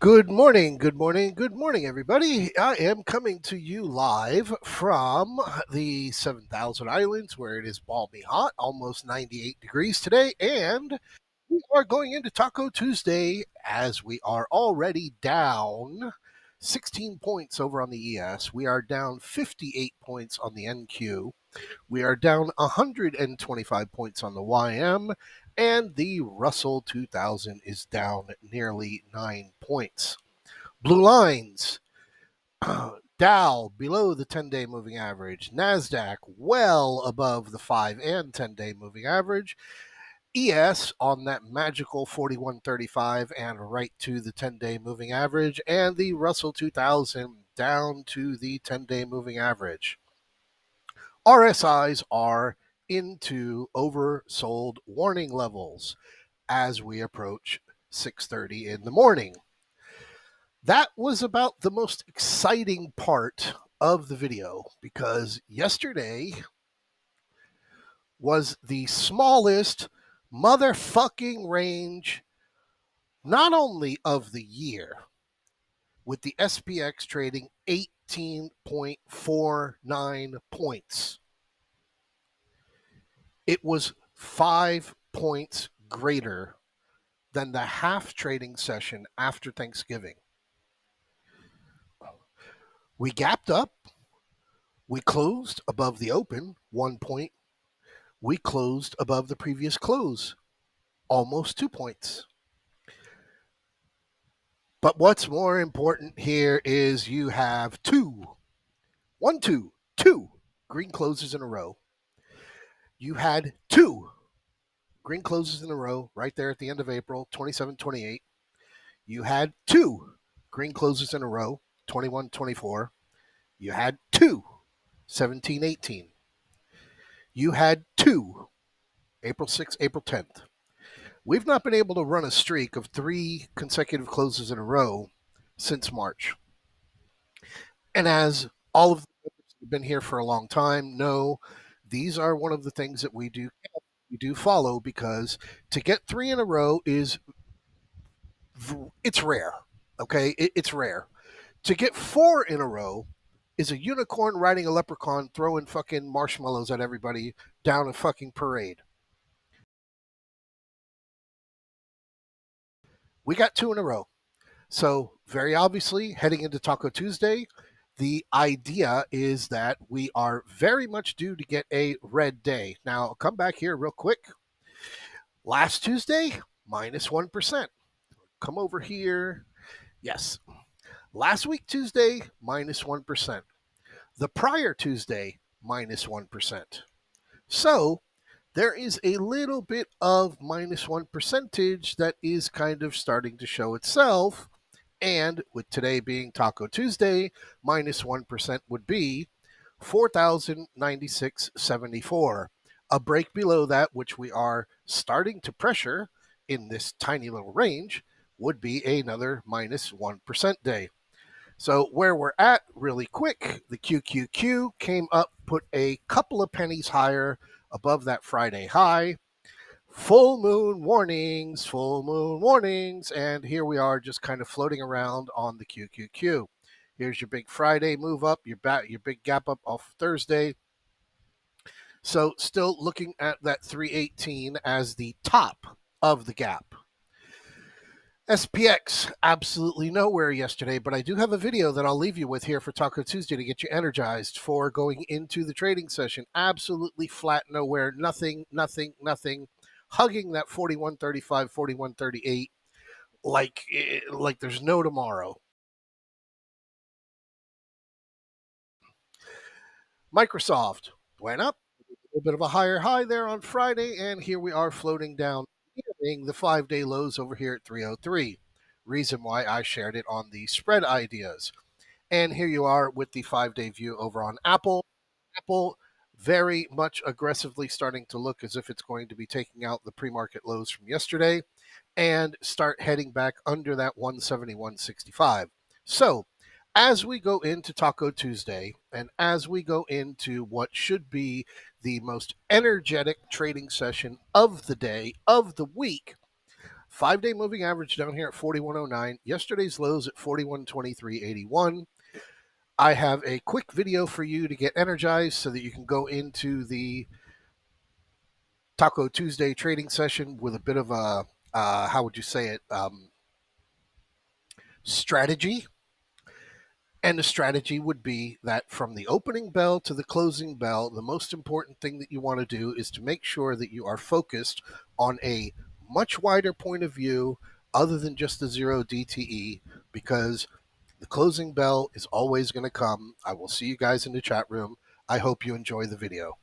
Good morning, good morning, good morning, everybody. I am coming to you live from the 7,000 Islands where it is balmy hot, almost 98 degrees today, and we are going into Taco Tuesday as we are already down 16 points over on the ES. We are down 58 points on the NQ. We are down 125 points on the YM, and the Russell 2000 is down nearly 9 points. Blue lines, Dow below the 10-day moving average, NASDAQ well above the 5 and 10-day moving average, ES on that magical 41.35 and right to the 10-day moving average, and the Russell 2000 down to the 10-day moving average. RSIs are into oversold warning levels as we approach 6:30 in the morning. That was about the most exciting part of the video because yesterday was the smallest motherfucking range not only of the year, with the SPX trading 18.49 points. It was 5 points greater than the half trading session after Thanksgiving. We gapped up. We closed above the open, 1 point. We closed above the previous close, almost 2 points. But what's more important here is you have two green closes in a row. You had two green closes in a row right there at the end of April, 27-28. You had two green closes in a row, 21-24. You had two 17-18. You had two April 6th, April 10th. We've not been able to run a streak of 3 consecutive closes in a row since March. And as all of the members who've been here for a long time know, these are one of the things that we do follow, because to get 3 in a row it's rare. Okay, it's rare. To get 4 in a row is a unicorn riding a leprechaun throwing fucking marshmallows at everybody down a fucking parade. We got 2 in a row. So, very obviously, heading into Taco Tuesday, the idea is that we are very much due to get a red day. Now, I'll come back here real quick. Last Tuesday, minus 1%. Come over here. Yes. Last week, Tuesday, minus 1%. The prior Tuesday, minus 1%. So, there is a little bit of minus 1 percentage that is kind of starting to show itself. And with today being Taco Tuesday, minus 1% would be 4,096.74. A break below that, which we are starting to pressure in this tiny little range, would be another minus 1% day. So where we're at really quick, the QQQ came up, put a couple of pennies higher above that Friday high. Full moon warnings, and here we are just kind of floating around on the QQQ. Here's your big Friday move up, your big gap up off Thursday. So still looking at that 318 as the top of the gap. SPX, absolutely nowhere yesterday, but I do have a video that I'll leave you with here for Taco Tuesday to get you energized for going into the trading session. Absolutely flat, nowhere, nothing, hugging that 41.35, 41.38 like there's no tomorrow. Microsoft went up, a little bit of a higher high there on Friday, and here we are floating down, hitting the 5-day lows over here at 303. Reason why I shared it on the spread ideas. And here you are with the 5-day view over on Apple. Apple very much aggressively starting to look as if it's going to be taking out the pre-market lows from yesterday and start heading back under that 171.65. So as we go into Taco Tuesday and as we go into what should be the most energetic trading session of the day, of the week, 5-day moving average down here at 4109. Yesterday's lows at 4123.81. I have a quick video for you to get energized so that you can go into the Taco Tuesday trading session with a bit of a, how would you say it, strategy. And the strategy would be that from the opening bell to the closing bell, the most important thing that you want to do is to make sure that you are focused on a much wider point of view other than just the 0 DTE, because the closing bell is always going to come. I will see you guys in the chat room. I hope you enjoy the video.